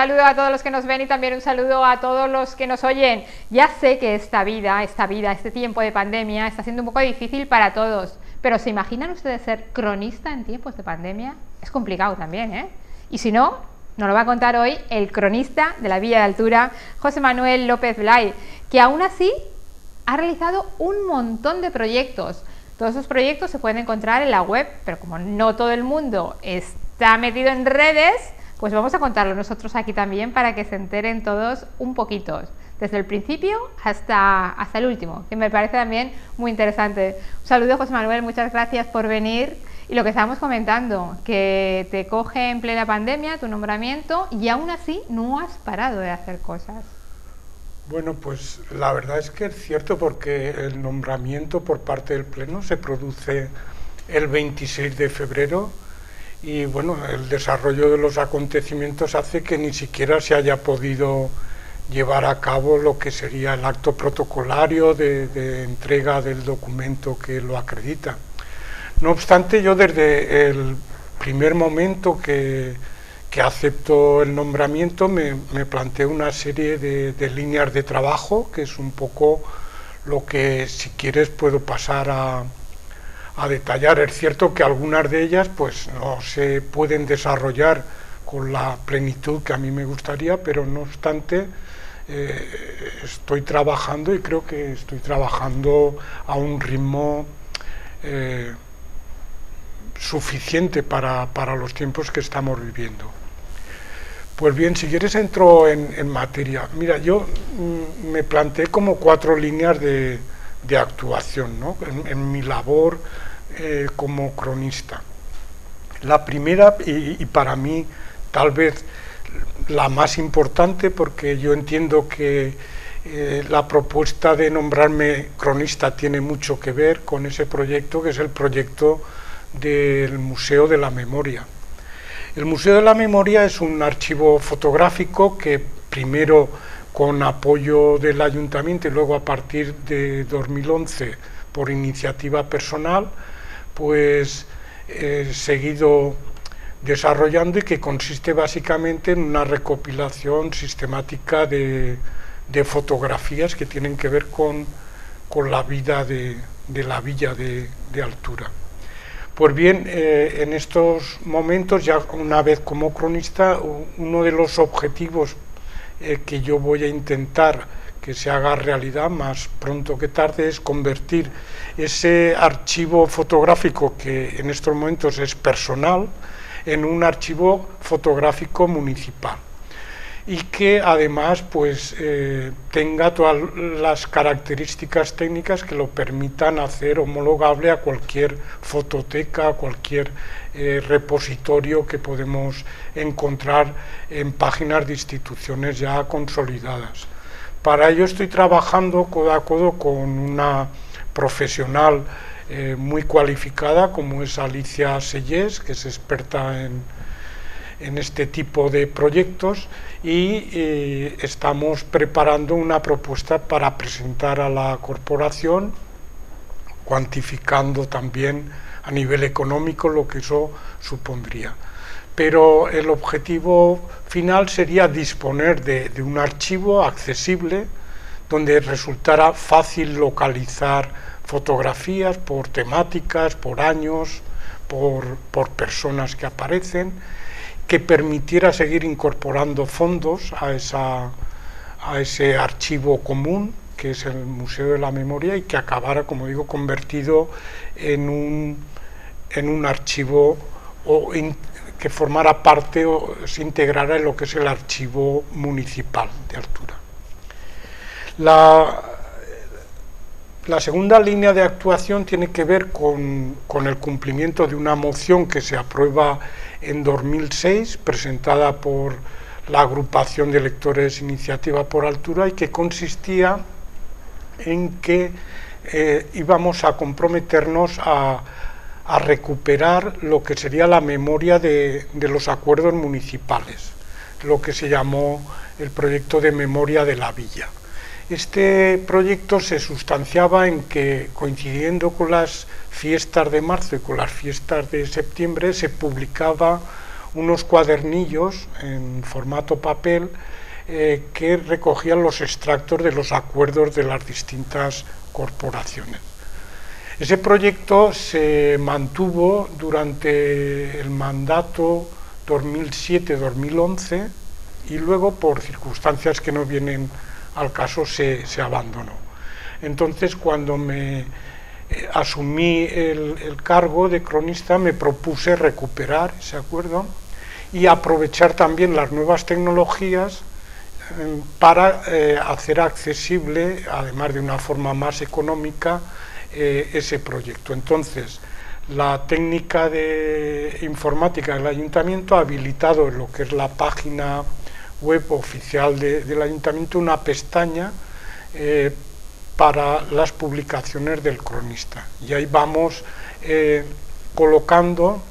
saludo a todos los que nos ven y también un saludo a todos los que nos oyen. Ya sé que esta vida, este tiempo de pandemia está siendo un poco difícil para todos, pero ¿se imaginan ustedes ser cronista en tiempos de pandemia? Es complicado también, ¿eh? Y si no, nos lo va a contar hoy el cronista de la Villa de Altura, José Manuel López Blay, que aún así ha realizado un montón de proyectos. Todos esos proyectos se pueden encontrar en la web, pero como no todo el mundo está metido en redes, pues vamos a contarlo nosotros aquí también para que se enteren todos un poquito, desde el principio hasta el último, que me parece también muy interesante. Un saludo, José Manuel, muchas gracias por venir. Y lo que estábamos comentando, que te coge en plena pandemia tu nombramiento y aún así no has parado de hacer cosas. Bueno, pues la verdad es que es cierto, porque el nombramiento por parte del Pleno se produce el 26 de febrero y bueno, el desarrollo de los acontecimientos hace que ni siquiera se haya podido llevar a cabo lo que sería el acto protocolario de entrega del documento que lo acredita. No obstante, yo desde el primer momento que acepto el nombramiento me planteé una serie de líneas de trabajo, que es un poco lo que, si quieres, puedo pasar a detallar. Es cierto que algunas de ellas pues no se pueden desarrollar con la plenitud que a mí me gustaría, pero no obstante estoy trabajando, y creo que estoy trabajando a un ritmo suficiente para los tiempos que estamos viviendo. Pues bien, si quieres entro en materia. Mira, yo me planteé como 4 líneas de actuación, ¿no? en mi labor como cronista. La primera, y para mí tal vez la más importante, porque yo entiendo que la propuesta de nombrarme cronista tiene mucho que ver con ese proyecto, que es el proyecto del Museo de la Memoria. El Museo de la Memoria es un archivo fotográfico que primero, con apoyo del Ayuntamiento, y luego a partir de 2011 por iniciativa personal, pues he seguido desarrollando, y que consiste básicamente en una recopilación sistemática de fotografías que tienen que ver con la vida de la Villa de Altura. Pues bien, en estos momentos, ya una vez como cronista, uno de los objetivos que yo voy a intentar que se haga realidad más pronto que tarde es convertir ese archivo fotográfico, que en estos momentos es personal, en un archivo fotográfico municipal, y que además pues tenga todas las características técnicas que lo permitan hacer homologable a cualquier fototeca, a cualquier repositorio que podemos encontrar en páginas de instituciones ya consolidadas. Para ello estoy trabajando codo a codo con una profesional muy cualificada, como es Alicia Sellés, que es experta en este tipo de proyectos, y estamos preparando una propuesta para presentar a la corporación, cuantificando también a nivel económico lo que eso supondría. Pero el objetivo final sería disponer de un archivo accesible, donde resultara fácil localizar fotografías por temáticas, por años, por personas que aparecen, que permitiera seguir incorporando fondos a ese archivo común, que es el Museo de la Memoria, y que acabara, como digo, convertido en un archivo que formara parte o se integrara en lo que es el archivo municipal de Altura. La segunda línea de actuación tiene que ver con el cumplimiento de una moción que se aprueba en 2006, presentada por la agrupación de lectores Iniciativa por Altura, y que consistía en que íbamos a comprometernos a recuperar lo que sería la memoria de los acuerdos municipales, lo que se llamó el proyecto de memoria de la villa. Este proyecto se sustanciaba en que, coincidiendo con las fiestas de marzo y con las fiestas de septiembre, se publicaba unos cuadernillos en formato papel que recogían los extractos de los acuerdos de las distintas corporaciones. Ese proyecto se mantuvo durante el mandato 2007-2011 y luego, por circunstancias que no vienen al caso, se abandonó. Entonces, cuando me asumí el cargo de cronista, me propuse recuperar ese acuerdo y aprovechar también las nuevas tecnologías para hacer accesible, además de una forma más económica, ese proyecto. Entonces, la técnica de informática del ayuntamiento ha habilitado en lo que es la página web oficial del ayuntamiento una pestaña para las publicaciones del cronista, y ahí vamos colocando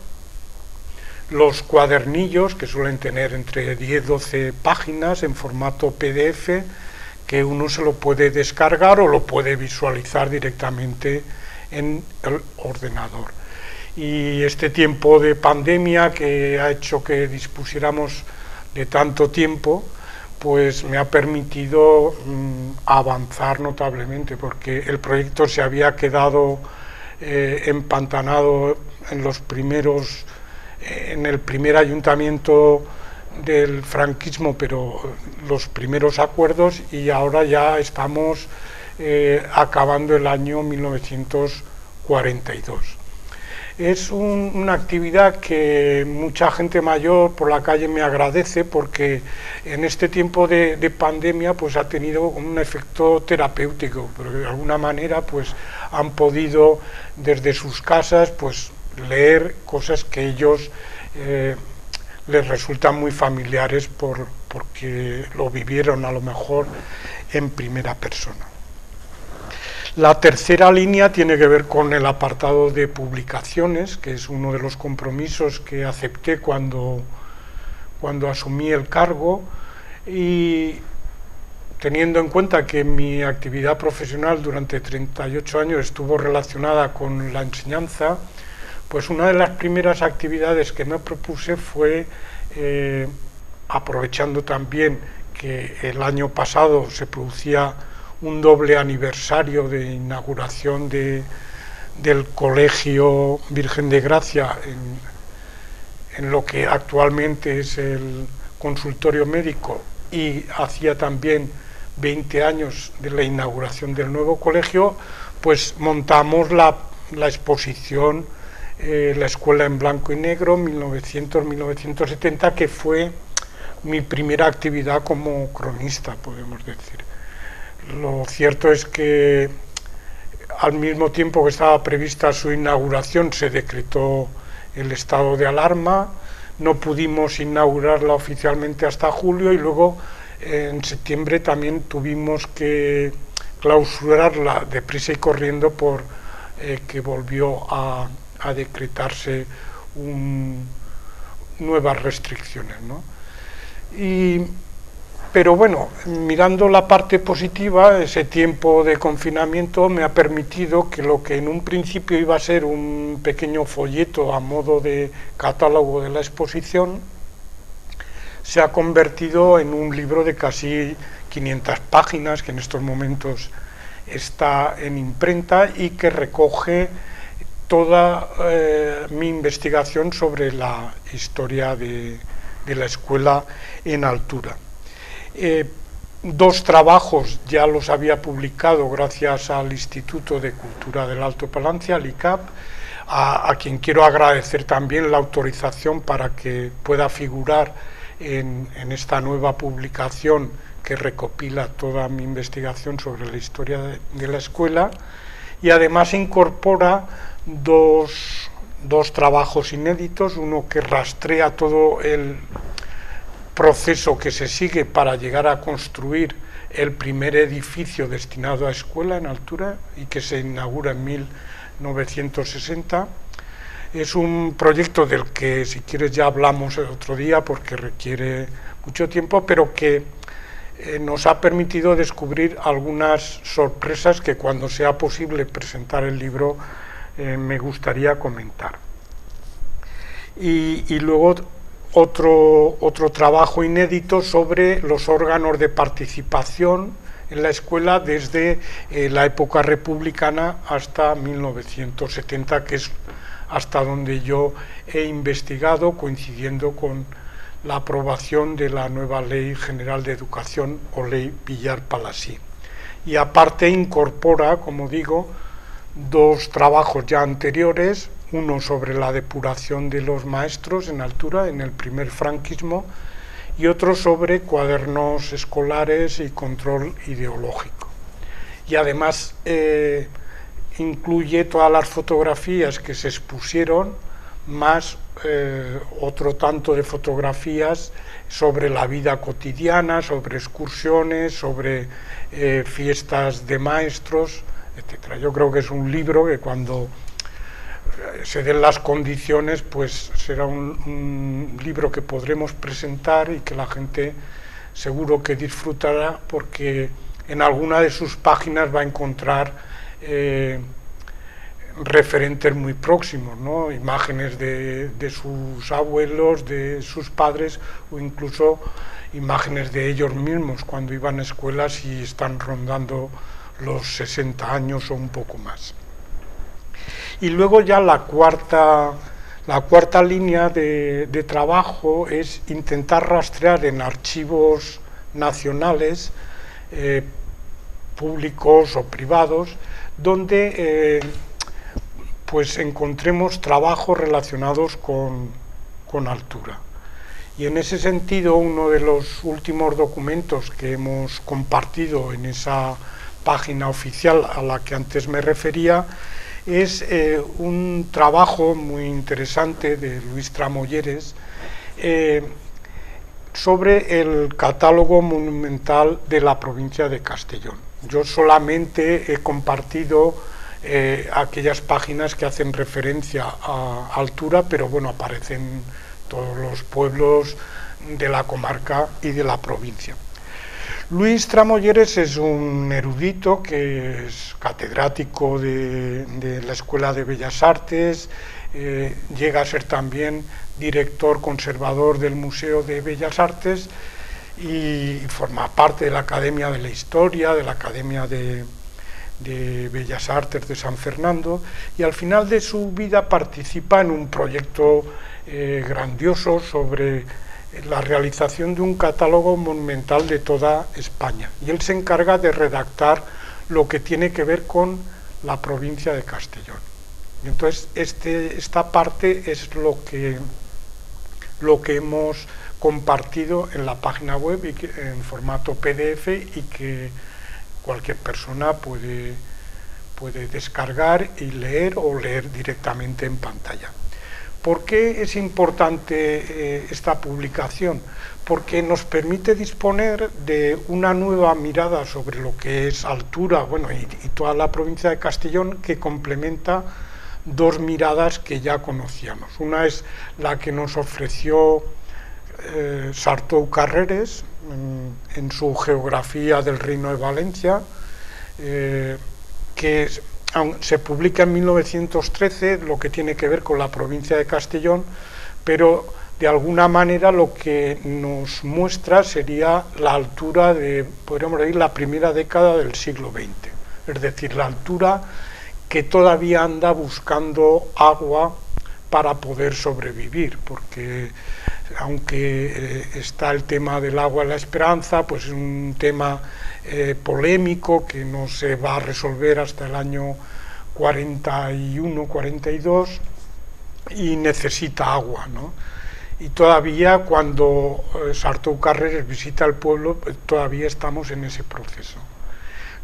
los cuadernillos, que suelen tener entre 10-12 páginas en formato PDF, que uno se lo puede descargar o lo puede visualizar directamente en el ordenador. Y este tiempo de pandemia, que ha hecho que dispusiéramos de tanto tiempo, pues me ha permitido avanzar notablemente, porque el proyecto se había quedado empantanado en el primer ayuntamiento del franquismo, pero los primeros acuerdos, y ahora ya estamos acabando el año 1942. Es una actividad que mucha gente mayor por la calle me agradece, porque en este tiempo de pandemia pues ha tenido un efecto terapéutico, porque de alguna manera pues han podido desde sus casas pues leer cosas que ellos les resultan muy familiares porque lo vivieron a lo mejor en primera persona. La tercera línea tiene que ver con el apartado de publicaciones, que es uno de los compromisos que acepté cuando asumí el cargo, y teniendo en cuenta que mi actividad profesional durante 38 años estuvo relacionada con la enseñanza, pues una de las primeras actividades que me propuse fue, aprovechando también que el año pasado se producía un doble aniversario de inauguración del Colegio Virgen de Gracia en lo que actualmente es el consultorio médico, y hacía también 20 años de la inauguración del nuevo colegio, pues montamos la exposición La Escuela en Blanco y Negro 1900-1970, que fue mi primera actividad como cronista, podemos decir. Lo cierto es que al mismo tiempo que estaba prevista su inauguración se decretó el estado de alarma, no pudimos inaugurarla oficialmente hasta julio, y luego en septiembre también tuvimos que clausurarla deprisa y corriendo por que volvió a decretarse nuevas restricciones, ¿no? Pero bueno, mirando la parte positiva, ese tiempo de confinamiento me ha permitido que lo que en un principio iba a ser un pequeño folleto a modo de catálogo de la exposición, se ha convertido en un libro de casi 500 páginas, que en estos momentos está en imprenta y que recoge toda mi investigación sobre la historia de la escuela en altura. Dos trabajos ya los había publicado gracias al Instituto de Cultura del Alto Palancia, al ICAP, a quien quiero agradecer también la autorización para que pueda figurar en esta nueva publicación que recopila toda mi investigación sobre la historia de la escuela, y además incorpora dos trabajos inéditos, uno que rastrea todo el proceso que se sigue para llegar a construir el primer edificio destinado a escuela en altura y que se inaugura en 1960. Es un proyecto del que, si quieres, ya hablamos el otro día porque requiere mucho tiempo, pero que nos ha permitido descubrir algunas sorpresas que, cuando sea posible presentar el libro, me gustaría comentar. Y luego otro trabajo inédito sobre los órganos de participación en la escuela desde la época republicana hasta 1970, que es hasta donde yo he investigado, coincidiendo con la aprobación de la nueva Ley General de Educación o Ley Villar-Palasí. Y aparte incorpora, como digo, dos trabajos ya anteriores, uno sobre la depuración de los maestros en altura en el primer franquismo y otro sobre cuadernos escolares y control ideológico. Y además incluye todas las fotografías que se expusieron, más otro tanto de fotografías sobre la vida cotidiana, sobre excursiones, sobre fiestas de maestros, etcétera. Yo creo que es un libro que cuando se den las condiciones, pues será un libro que podremos presentar y que la gente seguro que disfrutará, porque en alguna de sus páginas va a encontrar referentes muy próximos, ¿no? Imágenes de sus abuelos, de sus padres, o incluso imágenes de ellos mismos cuando iban a escuelas y están rondando los 60 años o un poco más. Y luego ya la cuarta línea de trabajo es intentar rastrear en archivos nacionales, públicos o privados, donde pues encontremos trabajos relacionados con altura. Y en ese sentido, uno de los últimos documentos que hemos compartido en esa página oficial a la que antes me refería es un trabajo muy interesante de Luis Tramolleres sobre el catálogo monumental de la provincia de Castellón. Yo solamente he compartido aquellas páginas que hacen referencia a altura, pero bueno, aparecen todos los pueblos de la comarca y de la provincia. Luis Tramolleres es un erudito que es catedrático de la Escuela de Bellas Artes, llega a ser también director conservador del Museo de Bellas Artes y forma parte de la Academia de la Historia, de la Academia de Bellas Artes de San Fernando, y al final de su vida participa en un proyecto grandioso sobre la realización de un catálogo monumental de toda España, y él se encarga de redactar lo que tiene que ver con la provincia de Castellón. Y entonces esta parte es lo que hemos compartido en la página web y en formato PDF, y que cualquier persona puede descargar y leer o leer directamente en pantalla. ¿Por qué es importante esta publicación? Porque nos permite disponer de una nueva mirada sobre lo que es altura, bueno, y toda la provincia de Castellón, que complementa dos miradas que ya conocíamos. Una es la que nos ofreció Sartou Carreres en su Geografía del Reino de Valencia, que se publica en 1913, lo que tiene que ver con la provincia de Castellón, pero de alguna manera lo que nos muestra sería la altura de, podríamos decir, la primera década del siglo XX, es decir, la altura que todavía anda buscando agua para poder sobrevivir, porque aunque está el tema del agua en la Esperanza, pues es un tema polémico que no se va a resolver hasta el año 41-42 y necesita agua, ¿no? Y todavía cuando Sartou Carreres visita el pueblo, todavía estamos en ese proceso.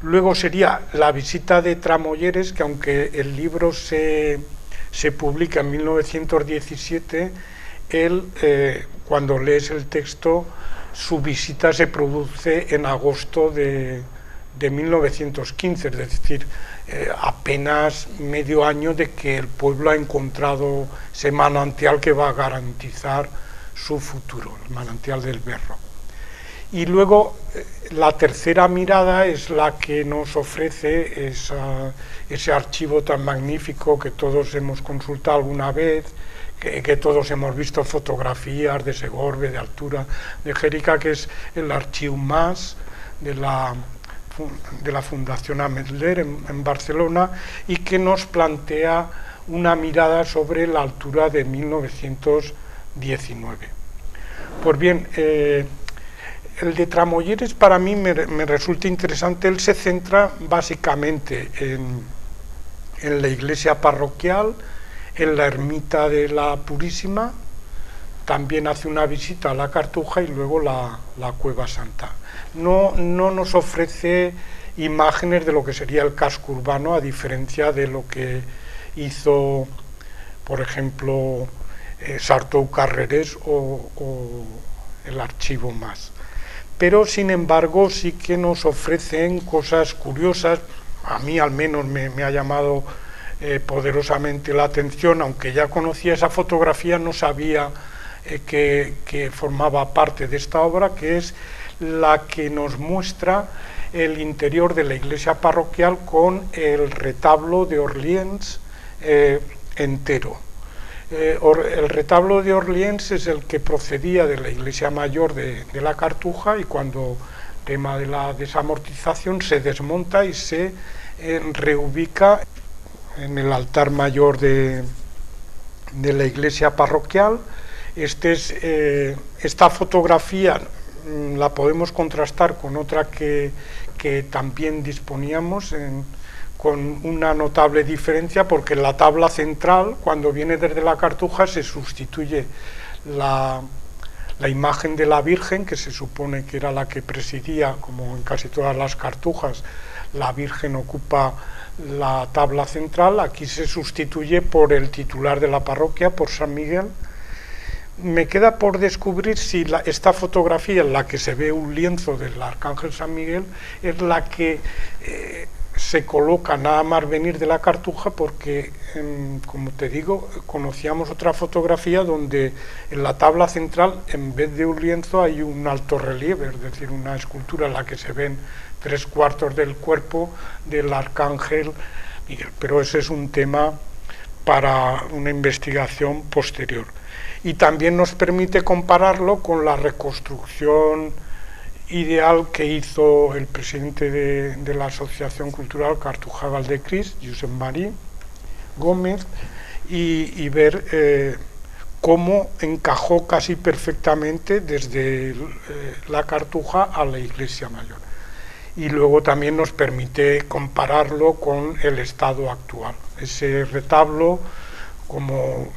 Luego sería la visita de Tramolleres, que aunque el libro se publica en 1917, él, cuando lees el texto, su visita se produce en agosto de 1915, es decir, apenas medio año de que el pueblo ha encontrado ese manantial que va a garantizar su futuro, el manantial del Berro. Y luego la tercera mirada es la que nos ofrece ese archivo tan magnífico que todos hemos consultado alguna vez, que todos hemos visto fotografías de Segorbe, de Altura, de Xèrica, que es el Archiu Mas de la Fundación Ametller en Barcelona, y que nos plantea una mirada sobre la altura de 1919. Pues bien, el de Tramolleres para mí me resulta interesante. Él se centra básicamente en la iglesia parroquial, en la ermita de la Purísima, también hace una visita a la Cartuja y luego la Cueva Santa. No nos ofrece imágenes de lo que sería el casco urbano, a diferencia de lo que hizo, por ejemplo, Sartou Carreras o el Archivo Mas. Pero, sin embargo, sí que nos ofrecen cosas curiosas. A mí, al menos, me ha llamado poderosamente la atención, aunque ya conocía esa fotografía, no sabía que formaba parte de esta obra, que es la que nos muestra el interior de la iglesia parroquial con el retablo de Orleans entero. El retablo de Orleans es el que procedía de la iglesia mayor de la Cartuja, y cuando tema de la desamortización se desmonta y se reubica en el altar mayor de la iglesia parroquial. Esta fotografía la podemos contrastar con otra que también disponíamos, con una notable diferencia, porque en la tabla central, cuando viene desde la Cartuja, se sustituye la imagen de la Virgen, que se supone que era la que presidía, como en casi todas las Cartujas, la Virgen ocupa la tabla central. Aquí se sustituye por el titular de la parroquia, por San Miguel. Me queda por descubrir si esta fotografía, en la que se ve un lienzo del Arcángel San Miguel, es la que se coloca nada más venir de la Cartuja, porque, como te digo, conocíamos otra fotografía donde en la tabla central, en vez de un lienzo, hay un alto relieve, es decir, una escultura en la que se ven 3/4 del cuerpo del Arcángel Miguel. Pero ese es un tema para una investigación posterior. Y también nos permite compararlo con la reconstrucción ideal que hizo el presidente de la Asociación Cultural Cartuja Valdecris, Josep Marí Gómez, y ver cómo encajó casi perfectamente desde la Cartuja a la iglesia mayor. Y luego también nos permite compararlo con el estado actual. Ese retablo, como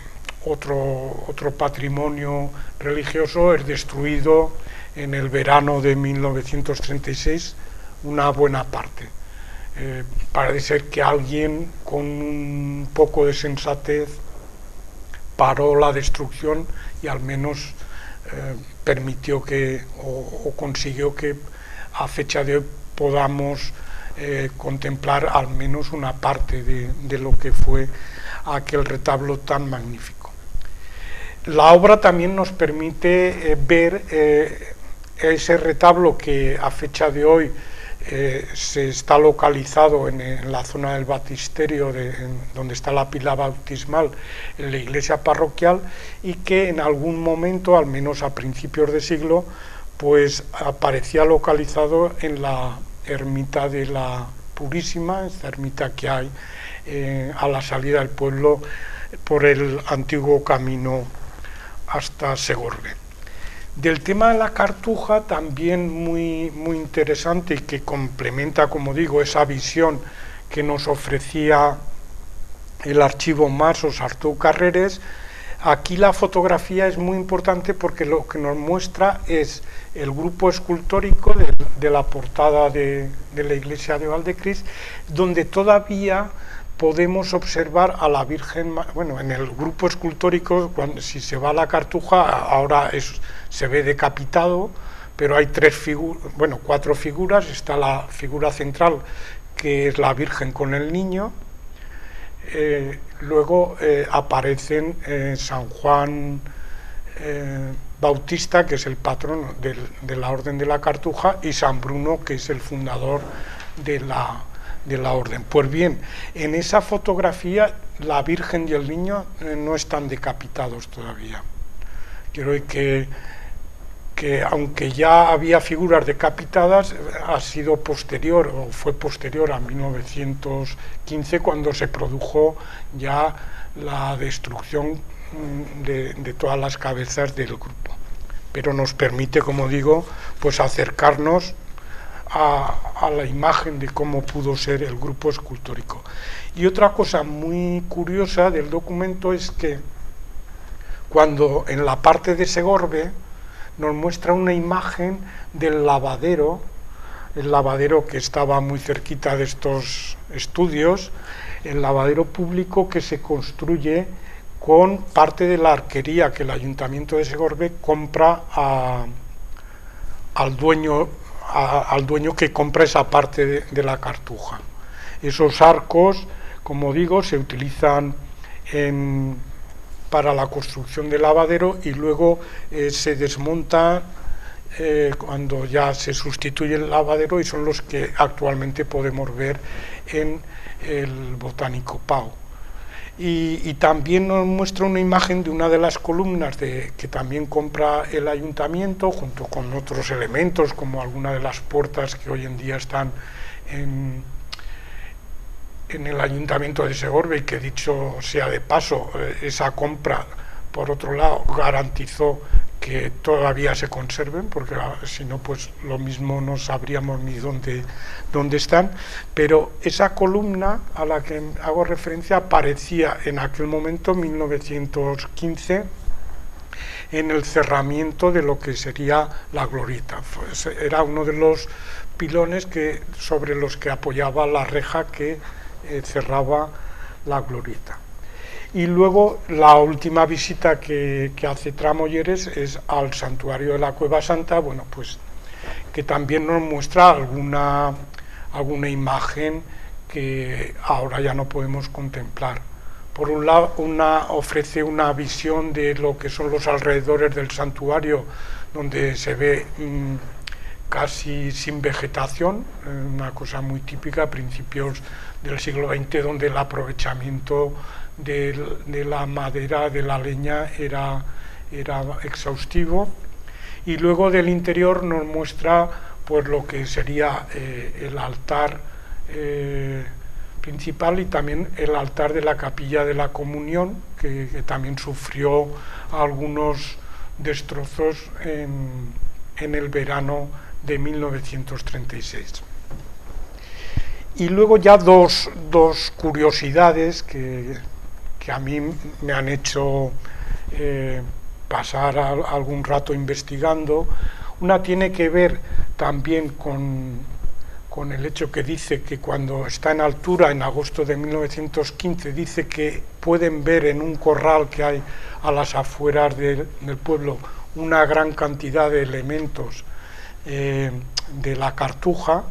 otro patrimonio religioso, es destruido en el verano de 1936, una buena parte. Parece ser que alguien con un poco de sensatez paró la destrucción y al menos permitió o consiguió que a fecha de hoy podamos contemplar al menos una parte de lo que fue aquel retablo tan magnífico. La obra también nos permite ver ese retablo que a fecha de hoy se está localizado en la zona del baptisterio, donde está la pila bautismal en la iglesia parroquial, y que en algún momento, al menos a principios de siglo, pues aparecía localizado en la ermita de la Purísima, esta ermita que hay a la salida del pueblo por el antiguo camino hasta Segorbe. Del tema de la Cartuja, también muy interesante, y que complementa, como digo, esa visión que nos ofrecía el Archivo Mas o Sartou Carreras. Aquí la fotografía es muy importante porque lo que nos muestra es el grupo escultórico de la portada de la iglesia de Valdecris, donde todavía podemos observar a la Virgen. Bueno, en el grupo escultórico, si se va a la Cartuja, ahora se ve decapitado, pero hay cuatro figuras. Está la figura central, que es la Virgen con el niño. Luego aparecen San Juan Bautista, que es el patrono de la Orden de la Cartuja, y San Bruno, que es el fundador de de la orden. Pues bien, en esa fotografía la Virgen y el Niño no están decapitados todavía. Quiero decir que aunque ya había figuras decapitadas, ha sido posterior, o fue posterior a 1915, cuando se produjo ya la destrucción de todas las cabezas del grupo. Pero nos permite, como digo, pues acercarnos a la imagen de cómo pudo ser el grupo escultórico. Y otra cosa muy curiosa del documento es que cuando en la parte de Segorbe nos muestra una imagen del lavadero, el lavadero que estaba muy cerquita de estos estudios, el lavadero público que se construye con parte de la arquería que el Ayuntamiento de Segorbe compra al dueño que compra esa parte de la Cartuja. Esos arcos, como digo, se utilizan para la construcción del lavadero y luego se desmonta cuando ya se sustituye el lavadero, y son los que actualmente podemos ver en el Botánico Pau. Y también nos muestra una imagen de una de las columnas que también compra el ayuntamiento, junto con otros elementos como alguna de las puertas que hoy en día están en el ayuntamiento de Segorbe, y que, dicho sea de paso, esa compra, por otro lado, garantizó que todavía se conserven, porque si no, pues lo mismo no sabríamos ni dónde están. Pero esa columna a la que hago referencia aparecía en aquel momento, 1915, en el cerramiento de lo que sería la glorieta. Pues era uno de los pilones sobre los que apoyaba la reja que cerraba la glorieta. Y luego la última visita que hace Tramolleres es al santuario de la Cueva Santa, bueno, pues que también nos muestra alguna imagen que ahora ya no podemos contemplar. Por un lado, ofrece una visión de lo que son los alrededores del santuario, donde se ve casi sin vegetación, una cosa muy típica a principios del siglo XX, donde el aprovechamiento de la madera, de la leña, era exhaustivo. Y luego del interior nos muestra pues lo que sería el altar principal, y también el altar de la Capilla de la Comunión, que también sufrió algunos destrozos en el verano de 1936. Y luego ya dos curiosidades que a mí me han hecho pasar algún rato investigando. Una tiene que ver también con el hecho que dice que cuando está en altura, en agosto de 1915, dice que pueden ver en un corral que hay a las afueras del pueblo una gran cantidad de elementos de la Cartuja.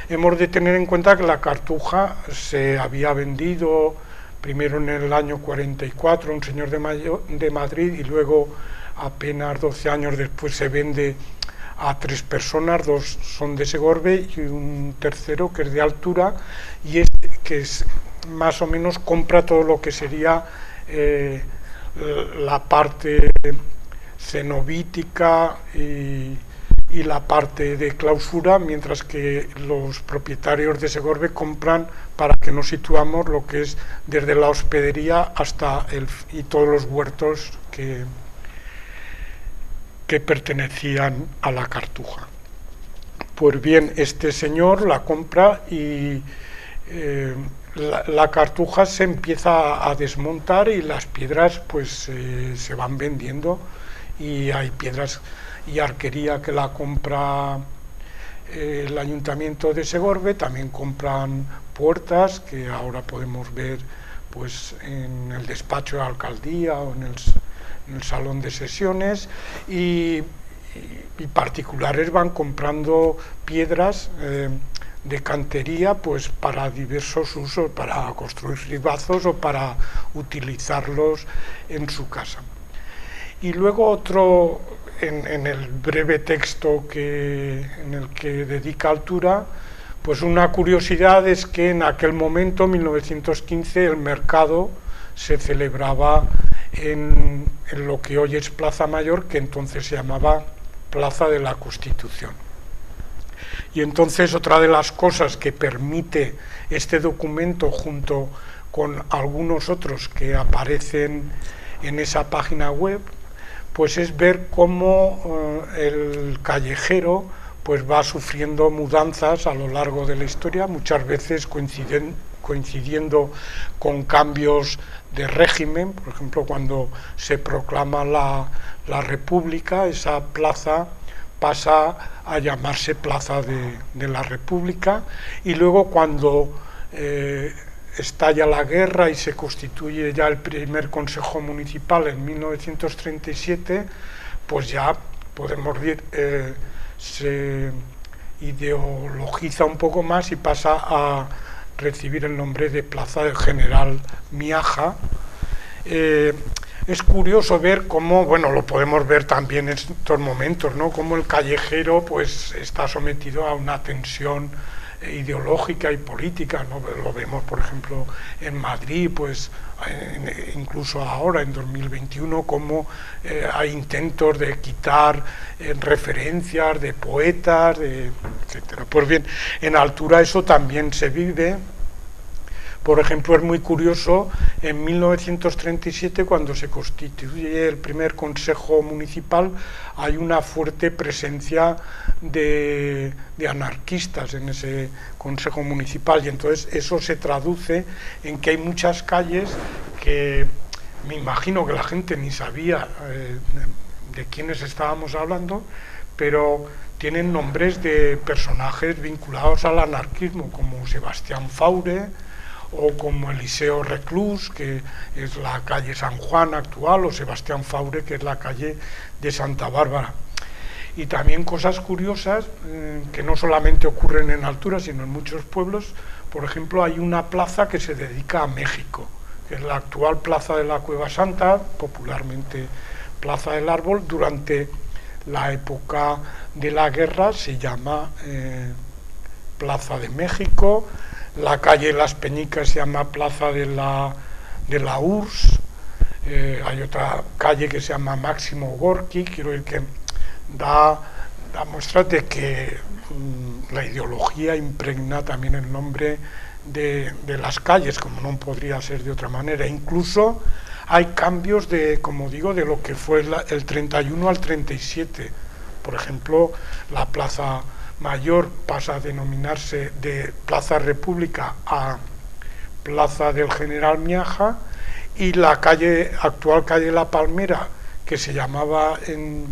Hemos de tener en cuenta que la Cartuja se había vendido primero en el año 44 a un señor de Madrid, y luego apenas 12 años después se vende a 3 personas, 2 son de Segorbe y un tercero que es de Altura, y que más o menos compra todo lo que sería la parte cenobítica y la parte de clausura, mientras que los propietarios de Segorbe compran, para que nos situamos, lo que es desde la hospedería hasta y todos los huertos que pertenecían a la Cartuja. Pues bien, este señor la compra y la Cartuja se empieza a desmontar, y las piedras pues se van vendiendo, y hay piedras y arquería que la compra el Ayuntamiento de Segorbe. También compran puertas que ahora podemos ver pues en el despacho de la alcaldía o en el salón de sesiones, y particulares van comprando piedras de cantería pues para diversos usos, para construir ribazos o para utilizarlos en su casa. Y luego otro, en el breve texto en el que dedica Altura, Pues una curiosidad es que en aquel momento, 1915, el mercado se celebraba en lo que hoy es Plaza Mayor, que entonces se llamaba Plaza de la Constitución. Y entonces otra de las cosas que permite este documento, junto con algunos otros que aparecen en esa página web, pues es ver cómo el callejero pues va sufriendo mudanzas a lo largo de la historia, muchas veces coincidiendo con cambios de régimen. Por ejemplo, cuando se proclama la República, esa plaza pasa a llamarse Plaza de la República, y luego cuando estalla la guerra y se constituye ya el primer Consejo Municipal en 1937, pues ya podemos decir, se ideologiza un poco más y pasa a recibir el nombre de Plaza del General Miaja. Es curioso ver cómo, bueno, lo podemos ver también en estos momentos, ¿no?, cómo el callejero pues está sometido a una tensión ideológica y política, ¿no? Lo vemos, por ejemplo, en Madrid, pues incluso ahora, en 2021, como hay intentos de quitar referencias de poetas, etcétera. Pues bien, en Altura eso también se vive. Por ejemplo, es muy curioso, en 1937, cuando se constituye el primer Consejo Municipal, hay una fuerte presencia de anarquistas en ese Consejo Municipal, y entonces eso se traduce en que hay muchas calles que me imagino que la gente ni sabía de quiénes estábamos hablando, pero tienen nombres de personajes vinculados al anarquismo, como Sebastián Faure, o como Eliseo Reclus, que es la calle San Juan actual, o Sebastián Faure, que es la calle de Santa Bárbara. Y también cosas curiosas que no solamente ocurren en Altura, sino en muchos pueblos. Por ejemplo, hay una plaza que se dedica a México, que es la actual Plaza de la Cueva Santa, popularmente Plaza del Árbol. Durante la época de la guerra se llama Plaza de México. La calle Las Peñicas se llama Plaza de la URSS. Hay otra calle que se llama Máximo Gorki. Quiero decir que da muestra de que la ideología impregna también el nombre de las calles, como no podría ser de otra manera. Incluso hay cambios como digo, de lo que fue el 31 al 37. Por ejemplo, la Plaza Mayor pasa a denominarse de Plaza República a Plaza del General Miaja, y la actual calle La Palmera, que se llamaba en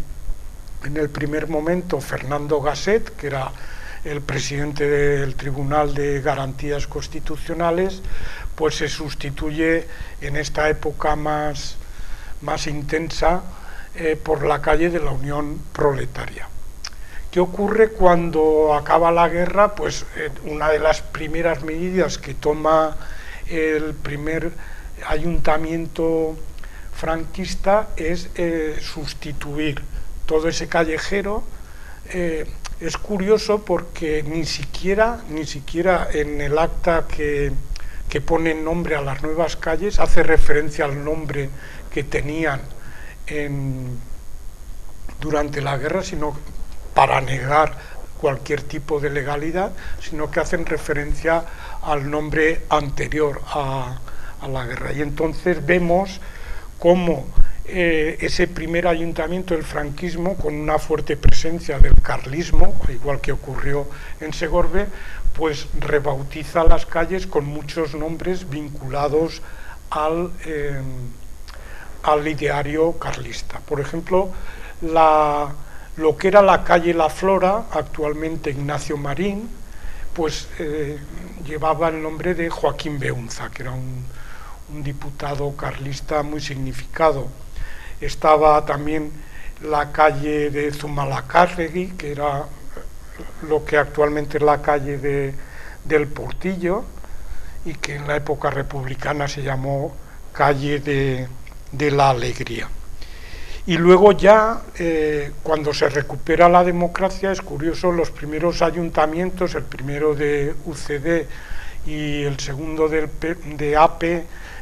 el primer momento Fernando Gasset, que era el presidente del Tribunal de Garantías Constitucionales, pues se sustituye en esta época más intensa por la calle de la Unión Proletaria. ¿Qué ocurre cuando acaba la guerra? Pues una de las primeras medidas que toma el primer ayuntamiento franquista es sustituir todo ese callejero. Es curioso porque ni siquiera en el acta que pone nombre a las nuevas calles hace referencia al nombre que tenían durante la guerra, sino para negar cualquier tipo de legalidad, sino que hacen referencia al nombre anterior a la guerra. Y entonces vemos cómo ese primer ayuntamiento del franquismo, con una fuerte presencia del carlismo, igual que ocurrió en Segorbe, pues rebautiza las calles con muchos nombres vinculados al ideario carlista. Por ejemplo, lo que era la calle La Flora, actualmente Ignacio Marín, pues llevaba el nombre de Joaquín Beunza, que era un diputado carlista muy significado. Estaba también la calle de Zumalacárregui, que era lo que actualmente es la calle del Portillo, y que en la época republicana se llamó calle de la Alegría. Y luego ya, cuando se recupera la democracia, es curioso, los primeros ayuntamientos, el primero de UCD y el segundo de AP,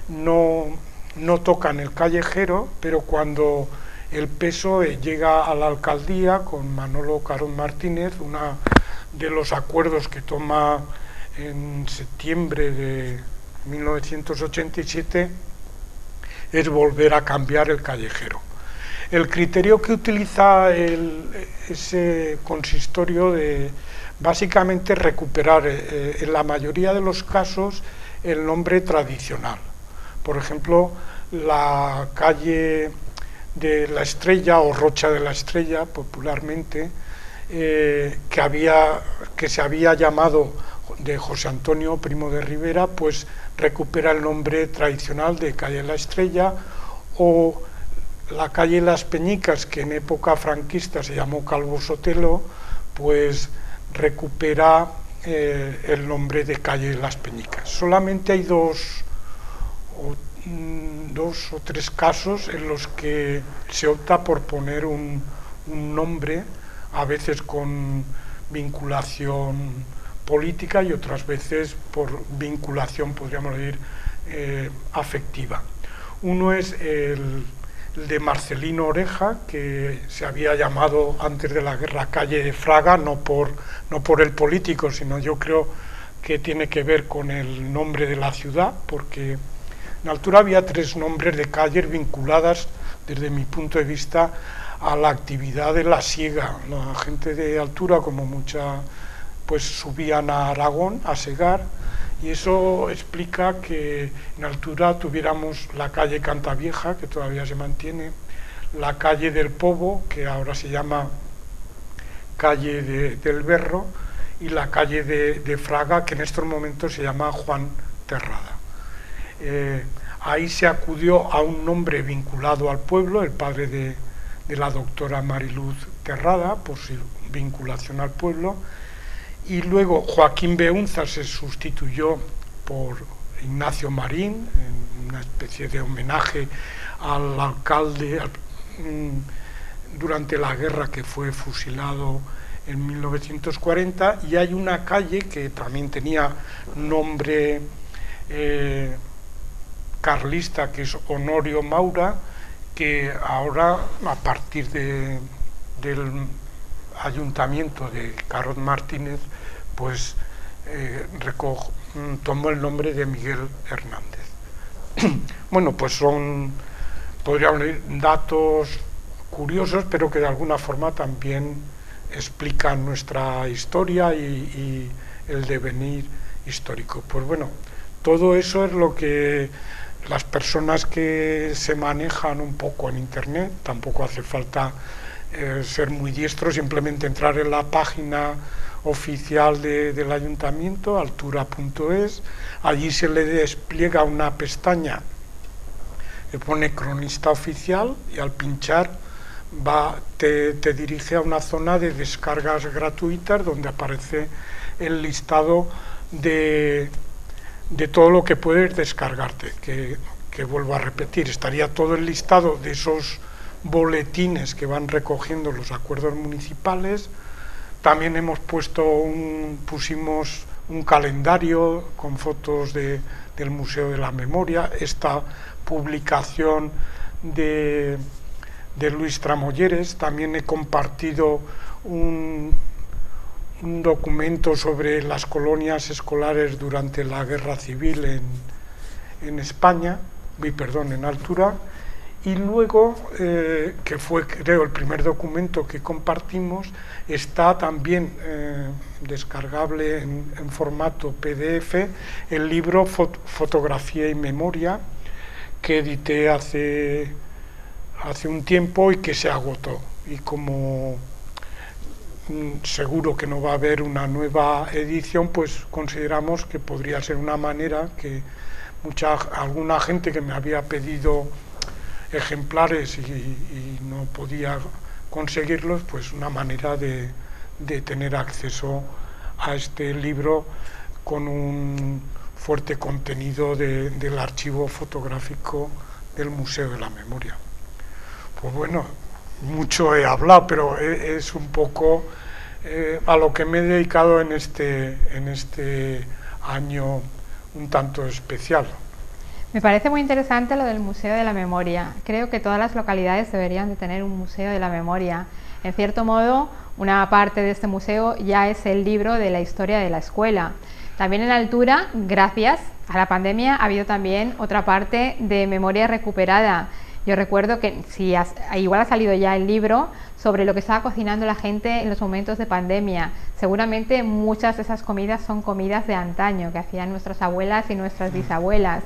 no tocan el callejero, pero cuando el PSOE llega a la alcaldía con Manolo Carod Martínez, uno de los acuerdos que toma en septiembre de 1987 es volver a cambiar el callejero. El criterio que utiliza ese consistorio de básicamente recuperar en la mayoría de los casos el nombre tradicional. Por ejemplo, la calle de la Estrella o Rocha de la Estrella, popularmente, que se había llamado de José Antonio Primo de Rivera, pues recupera el nombre tradicional de calle La Estrella, o la calle Las Peñicas, que en época franquista se llamó Calvo Sotelo, pues recupera el nombre de calle Las Peñicas. Solamente hay dos o tres casos en los que se opta por poner un nombre, a veces con vinculación política y otras veces por vinculación, podríamos decir, afectiva. Uno es el de Marcelino Oreja, que se había llamado antes de la guerra calle de Fraga, no por el político, sino yo creo que tiene que ver con el nombre de la ciudad, porque en Altura había tres nombres de calles vinculadas, desde mi punto de vista, a la actividad de la siega. La gente de Altura, como mucha, pues subían a Aragón a segar, y eso explica que en Altura tuviéramos la calle Cantavieja, que todavía se mantiene, la calle del Pobo, que ahora se llama calle del Berro, y la calle de Fraga, que en estos momentos se llama Juan Terrada. Ahí se acudió a un nombre vinculado al pueblo, el padre de la doctora Mariluz Terrada, por su vinculación al pueblo, y luego Joaquín Beunza se sustituyó por Ignacio Marín, en una especie de homenaje al alcalde durante la guerra, que fue fusilado en 1940, y hay una calle que también tenía nombre carlista, que es Honorio Maura, que ahora, a partir del ayuntamiento de Carod Martínez, pues tomó el nombre de Miguel Hernández. Bueno, pues son, podríamos decir, datos curiosos, pero que de alguna forma también explican nuestra historia y el devenir histórico. Pues bueno, todo eso es lo que las personas que se manejan un poco en Internet, tampoco hace falta ser muy diestro, simplemente entrar en la página oficial del ayuntamiento, altura.es, allí se le despliega una pestaña que pone cronista oficial, y al pinchar te dirige a una zona de descargas gratuitas donde aparece el listado de todo lo que puedes descargarte, que vuelvo a repetir, estaría todo el listado de esos boletines que van recogiendo los acuerdos municipales. También pusimos un calendario con fotos del Museo de la Memoria, esta publicación de Luis Tramolleres. También he compartido un documento sobre las colonias escolares durante la Guerra Civil en España, en Altura. Y luego, que fue, creo, el primer documento que compartimos, está también descargable en formato PDF, el libro Fotografía y Memoria, que edité hace un tiempo y que se agotó. Y como seguro que no va a haber una nueva edición, pues consideramos que podría ser una manera que alguna gente que me había pedido ejemplares y no podía conseguirlos, pues una manera de tener acceso a este libro con un fuerte contenido del archivo fotográfico del Museo de la Memoria. Pues bueno, mucho he hablado, pero es un poco a lo que me he dedicado en este año un tanto especial. Me parece muy interesante lo del Museo de la Memoria. Creo que todas las localidades deberían de tener un Museo de la Memoria. En cierto modo, una parte de este museo ya es el libro de la historia de la escuela. También en Altura, gracias a la pandemia, ha habido también otra parte de memoria recuperada. Yo recuerdo que igual ha salido ya el libro sobre lo que estaba cocinando la gente en los momentos de pandemia. Seguramente muchas de esas comidas son comidas de antaño que hacían nuestras abuelas y nuestras bisabuelas.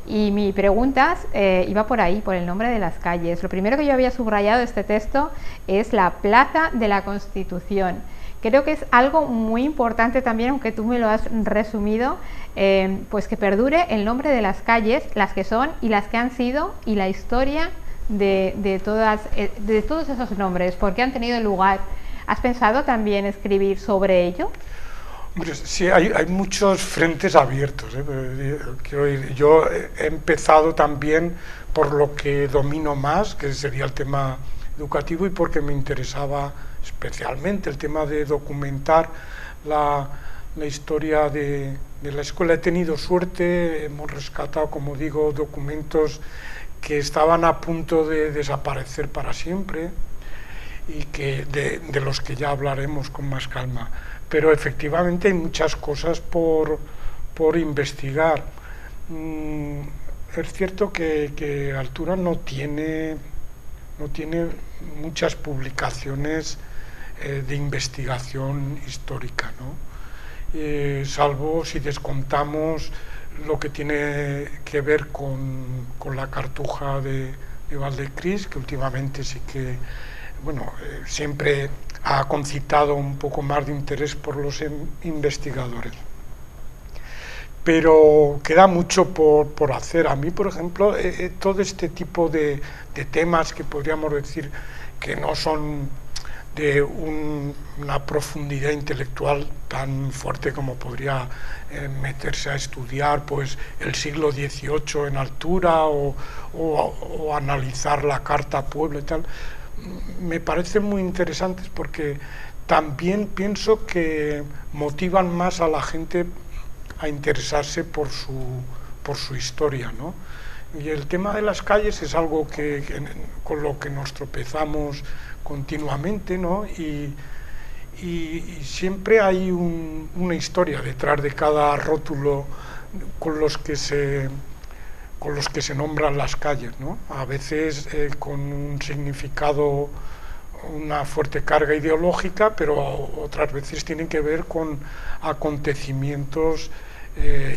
Y mi pregunta iba por ahí, por el nombre de las calles. Lo primero que yo había subrayado de este texto es la Plaza de la Constitución. Creo que es algo muy importante también, aunque tú me lo has resumido, pues que perdure el nombre de las calles, las que son y las que han sido, y la historia de todos esos nombres, porque han tenido lugar. ¿Has pensado también escribir sobre ello? Hombre, sí, hay muchos frentes abiertos. Quiero decir, yo he empezado también por lo que domino más, que sería el tema educativo, y porque me interesaba especialmente el tema de documentar la historia de la escuela. He tenido suerte, hemos rescatado, como digo, documentos que estaban a punto de desaparecer para siempre y que de los que ya hablaremos con más calma. Pero efectivamente hay muchas cosas por investigar. Es cierto que Altura no tiene muchas publicaciones de investigación histórica, ¿no? Salvo si descontamos lo que tiene que ver con la Cartuja de Valdecris, que últimamente sí que, bueno, siempre ha concitado un poco más de interés por los investigadores. Pero queda mucho por hacer. A mí, por ejemplo, todo este tipo de temas que podríamos decir que no son de una profundidad intelectual tan fuerte como podría meterse a estudiar pues el siglo XVIII en Altura o analizar la Carta Puebla y tal, me parecen muy interesantes porque también pienso que motivan más a la gente a interesarse por su historia, ¿no? Y el tema de las calles es algo con lo que nos tropezamos continuamente, ¿no? Y siempre hay una historia detrás de cada rótulo con los que se nombran las calles, ¿no? A veces con un significado, una fuerte carga ideológica, pero otras veces tienen que ver con acontecimientos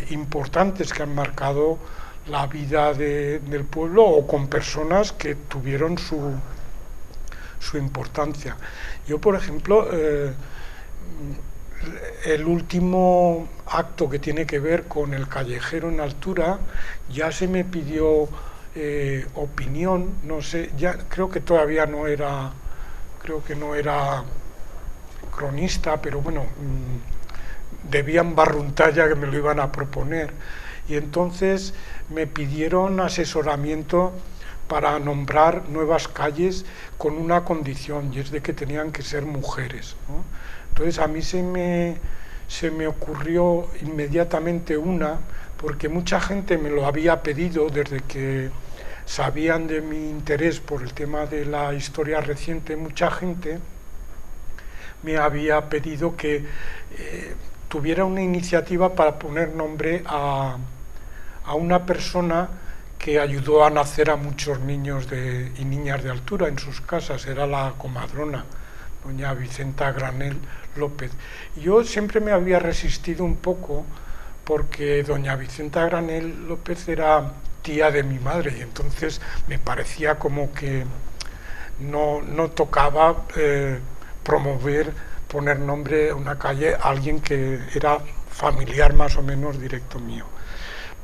importantes que han marcado la vida del pueblo o con personas que tuvieron su importancia. Yo, por ejemplo, el último acto que tiene que ver con el callejero en Altura, ya se me pidió opinión, no sé, ya creo que todavía no era cronista, pero bueno, debían barruntalla que me lo iban a proponer. Y entonces me pidieron asesoramiento para nombrar nuevas calles con una condición, y es de que tenían que ser mujeres, ¿no? Entonces a mí se me ocurrió inmediatamente una, porque mucha gente me lo había pedido desde que sabían de mi interés por el tema de la historia reciente. Mucha gente me había pedido que tuviera una iniciativa para poner nombre a una persona que ayudó a nacer a muchos niños y niñas de Altura en sus casas. Era la comadrona, doña Vicenta Granel López. Yo siempre me había resistido un poco porque doña Vicenta Granel López era tía de mi madre y entonces me parecía como que no tocaba poner nombre a una calle a alguien que era familiar más o menos directo mío.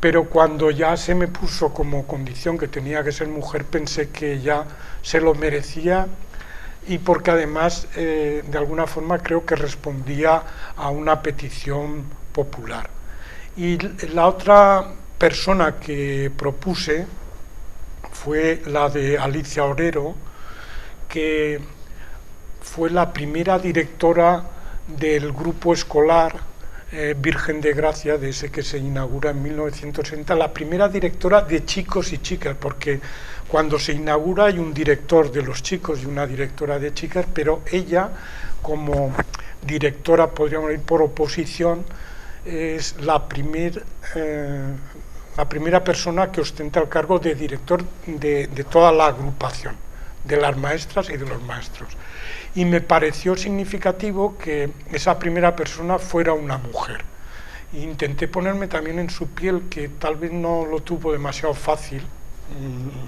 Pero cuando ya se me puso como condición que tenía que ser mujer, pensé que ya se lo merecía, y porque además de alguna forma creo que respondía a una petición popular. Y la otra persona que propuse fue la de Alicia Orero, que fue la primera directora del grupo escolar Virgen de Gracia, de ese que se inaugura en 1960, la primera directora de chicos y chicas, porque cuando se inaugura hay un director de los chicos y una directora de chicas, pero ella, como directora, podríamos ir por oposición, es la primera persona que ostenta el cargo de director de toda la agrupación, de las maestras y de los maestros. Y me pareció significativo que esa primera persona fuera una mujer. Intenté ponerme también en su piel, que tal vez no lo tuvo demasiado fácil,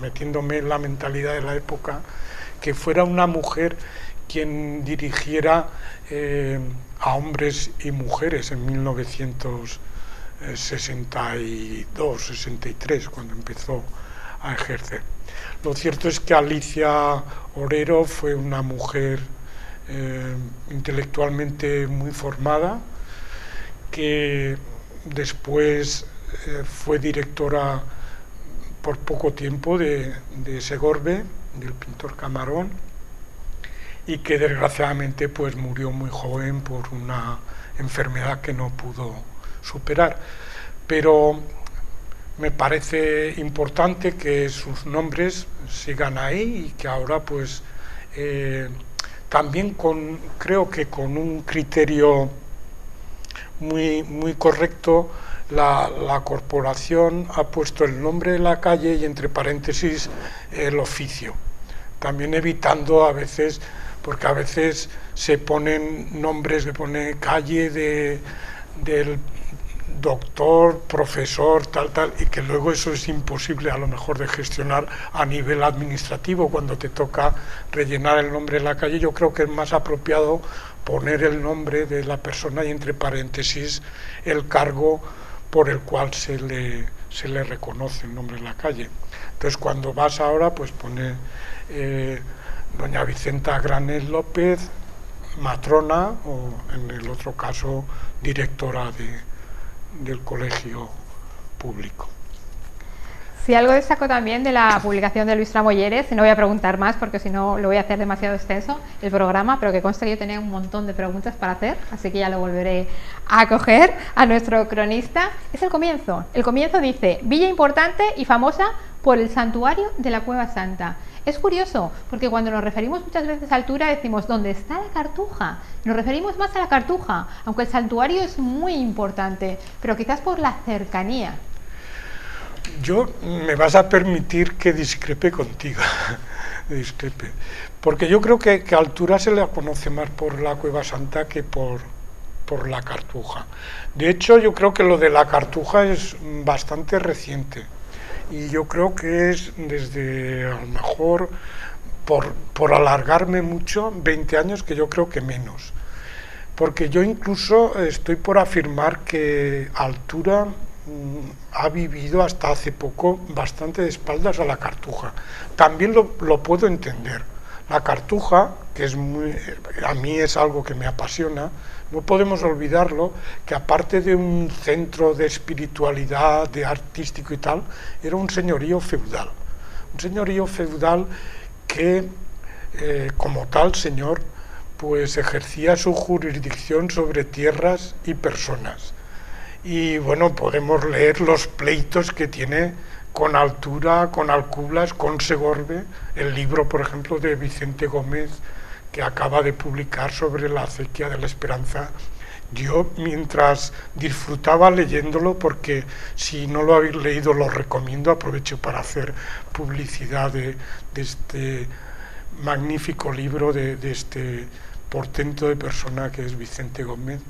metiéndome en la mentalidad de la época, que fuera una mujer quien dirigiera a hombres y mujeres en 1962, 63, cuando empezó a ejercer. Lo cierto es que Alicia Orero fue una mujer intelectualmente muy formada, que después fue directora por poco tiempo de Segorbe, del pintor Camarón, y que desgraciadamente pues murió muy joven por una enfermedad que no pudo superar. Pero me parece importante que sus nombres sigan ahí y que ahora pues también creo que con un criterio muy correcto, la corporación ha puesto el nombre de la calle y entre paréntesis el oficio, también evitando a veces, porque a veces se ponen nombres, se pone calle del doctor, profesor, tal, y que luego eso es imposible a lo mejor de gestionar a nivel administrativo cuando te toca rellenar el nombre de la calle. Yo creo que es más apropiado poner el nombre de la persona y entre paréntesis el cargo por el cual se le reconoce el nombre de la calle. Entonces cuando vas ahora pues pone doña Vicenta Granés López, matrona, o en el otro caso directora del colegio público. Si algo destaco también de la publicación de Luis Tramoyeres, y no voy a preguntar más porque si no lo voy a hacer demasiado extenso el programa, pero que conste que yo tenía un montón de preguntas para hacer, así que ya lo volveré a coger a nuestro cronista, es el comienzo. El comienzo dice: villa importante y famosa por el santuario de la Cueva Santa. Es curioso, porque cuando nos referimos muchas veces a altura decimos ¿dónde está la Cartuja? Nos referimos más a la Cartuja, aunque el santuario es muy importante, pero quizás por la cercanía. Yo me vas a permitir que discrepe contigo, porque yo creo que a altura se le conoce más por la Cueva Santa que por la Cartuja. De hecho, yo creo que lo de la Cartuja es bastante reciente. Y yo creo que es desde, a lo mejor, por alargarme mucho, 20 años, que yo creo que menos. Porque yo incluso estoy por afirmar que Altura ha vivido hasta hace poco bastante de espaldas a la Cartuja. También lo puedo entender. La Cartuja, que a mí es algo que me apasiona, no podemos olvidarlo, que aparte de un centro de espiritualidad, de artístico y tal, era un señorío feudal. Un señorío feudal que, como tal señor, pues ejercía su jurisdicción sobre tierras y personas. Y bueno, podemos leer los pleitos que tiene con Altura, con Alcublas, con Segorbe, el libro, por ejemplo, de Vicente Gómez, que acaba de publicar sobre la acequia de la Esperanza. Yo, mientras disfrutaba leyéndolo, porque si no lo habéis leído lo recomiendo, aprovecho para hacer publicidad de este magnífico libro de este portento de persona que es Vicente Gómez.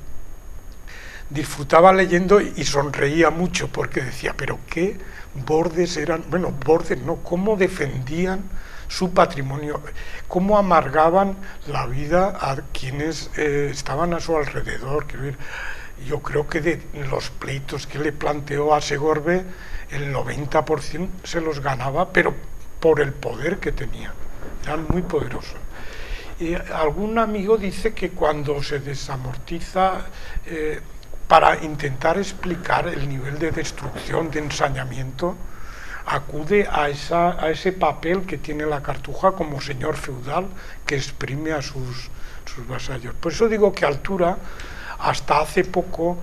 Disfrutaba leyendo y sonreía mucho porque decía, pero qué bordes eran, bueno, bordes no, cómo defendían su patrimonio, cómo amargaban la vida a quienes estaban a su alrededor. Yo creo que de los pleitos que le planteó a Segorbe, el 90% se los ganaba, pero por el poder que tenía, eran muy poderosos. Y algún amigo dice que cuando se desamortiza, para intentar explicar el nivel de destrucción, de ensañamiento, acude a ese papel que tiene la Cartuja como señor feudal que exprime a sus vasallos. Por eso digo que Altura hasta hace poco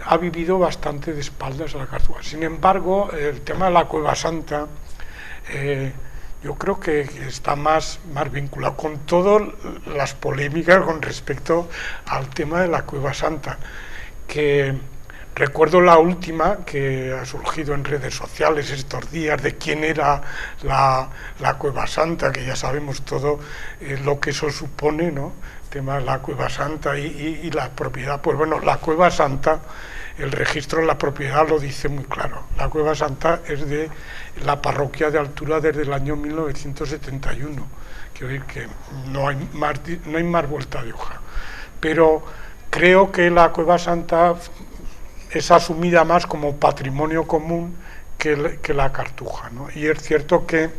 ha vivido bastante de espaldas a la Cartuja. Sin embargo, el tema de la Cueva Santa yo creo que está más vinculado con todas las polémicas con respecto al tema de la Cueva Santa, que recuerdo la última que ha surgido en redes sociales estos días de quién era la Cueva Santa, que ya sabemos todo lo que eso supone, ¿no? El tema de la Cueva Santa y la propiedad. Pues bueno, la Cueva Santa, el registro de la propiedad lo dice muy claro. La Cueva Santa es de la parroquia de Altura desde el año 1971. Quiero decir que no hay más vuelta de hoja. Pero creo que la Cueva Santa es asumida más como patrimonio común que la Cartuja, ¿no? Y es cierto que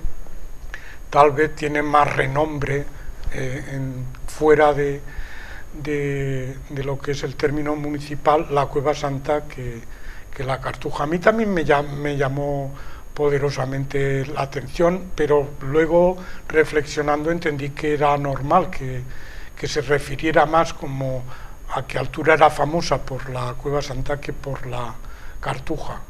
tal vez tiene más renombre fuera de lo que es el término municipal, la Cueva Santa, que la Cartuja. A mí también me llamó poderosamente la atención, pero luego reflexionando entendí que era normal que se refiriera más como a que Altura era famosa por la Cueva Santa que por la Cartuja.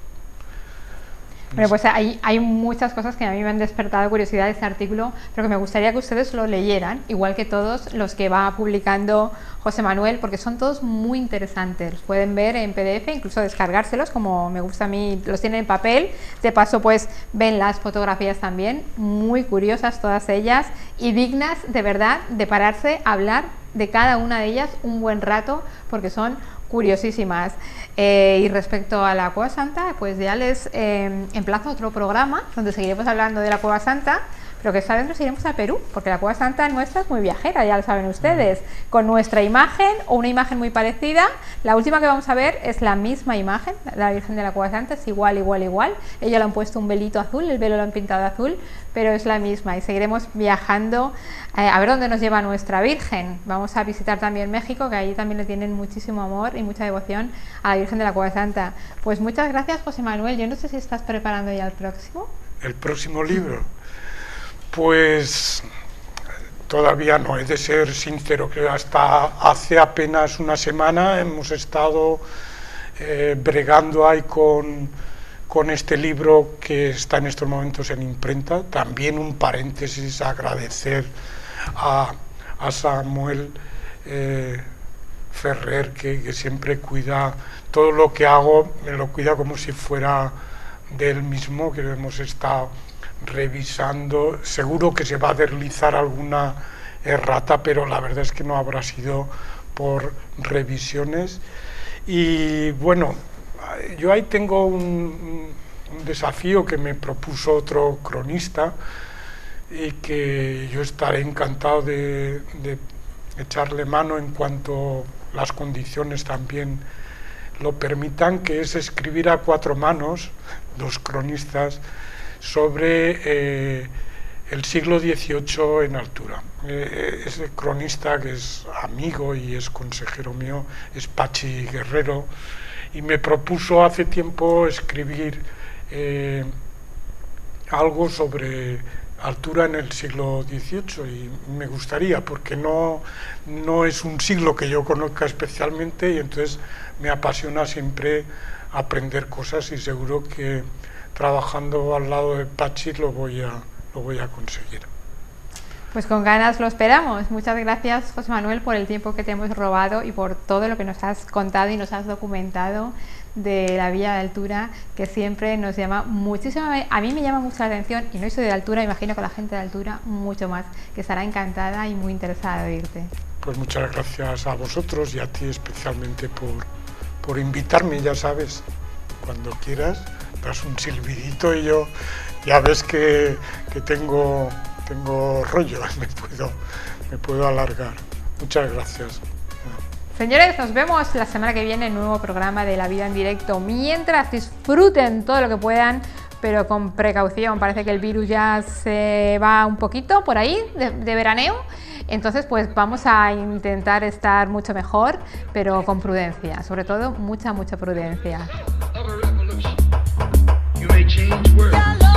Bueno, pues hay muchas cosas que a mí me han despertado curiosidad de este artículo, pero que me gustaría que ustedes lo leyeran, igual que todos los que va publicando José Manuel, porque son todos muy interesantes. Los pueden ver en PDF, incluso descargárselos, como me gusta a mí, los tienen en papel. De paso, pues ven las fotografías también, muy curiosas todas ellas y dignas de verdad de pararse a hablar de cada una de ellas un buen rato, porque son curiosísimas. Y respecto a la Cueva Santa, pues ya les emplazo a otro programa donde seguiremos hablando de la Cueva Santa, pero que esta vez nos iremos a Perú, porque la Cueva Santa nuestra es muy viajera, ya lo saben ustedes, con nuestra imagen o una imagen muy parecida. La última que vamos a ver es la misma imagen, la Virgen de la Cueva Santa, es igual. Ellos le han puesto un velito azul, el velo lo han pintado azul, pero es la misma, y seguiremos viajando a ver dónde nos lleva nuestra Virgen. Vamos a visitar también México, que allí también le tienen muchísimo amor y mucha devoción a la Virgen de la Cueva Santa. Pues muchas gracias, José Manuel. Yo no sé si estás preparando ya el próximo. ¿El próximo libro? Pues todavía no, he de ser sincero, que hasta hace apenas una semana hemos estado bregando ahí con este libro que está en estos momentos en imprenta. También un paréntesis, agradecer a Samuel Ferrer, que siempre cuida todo lo que hago, me lo cuida como si fuera de él mismo, que hemos estado revisando. Seguro que se va a deslizar alguna errata, pero la verdad es que no habrá sido por revisiones. Y bueno, yo ahí tengo un desafío que me propuso otro cronista y que yo estaré encantado de echarle mano en cuanto las condiciones también lo permitan, que es escribir a cuatro manos, dos cronistas, sobre el siglo XVIII en Altura. Ese cronista, que es amigo y es consejero mío, es Pachi Guerrero, y me propuso hace tiempo escribir algo sobre Altura en el siglo XVIII, y me gustaría, porque no es un siglo que yo conozca especialmente, y entonces me apasiona siempre aprender cosas, y seguro que trabajando al lado de Pachi lo voy a conseguir. Pues con ganas lo esperamos. Muchas gracias, José Manuel, por el tiempo que te hemos robado y por todo lo que nos has contado y nos has documentado de la Villa de Altura, que siempre nos llama muchísimo. A mí me llama mucho la atención, y no soy de Altura, imagino que la gente de Altura mucho más, que estará encantada y muy interesada de oírte. Pues muchas gracias a vosotros y a ti especialmente por invitarme. Ya sabes, cuando quieras das un silbidito y yo ya ves que tengo rollo, me puedo alargar. Muchas gracias. Señores, nos vemos la semana que viene en un nuevo programa de La Vida en Directo. Mientras, disfruten todo lo que puedan, pero con precaución. Parece que el virus ya se va un poquito por ahí de veraneo. Entonces, pues vamos a intentar estar mucho mejor, pero con prudencia. Sobre todo, mucha prudencia. You may change words.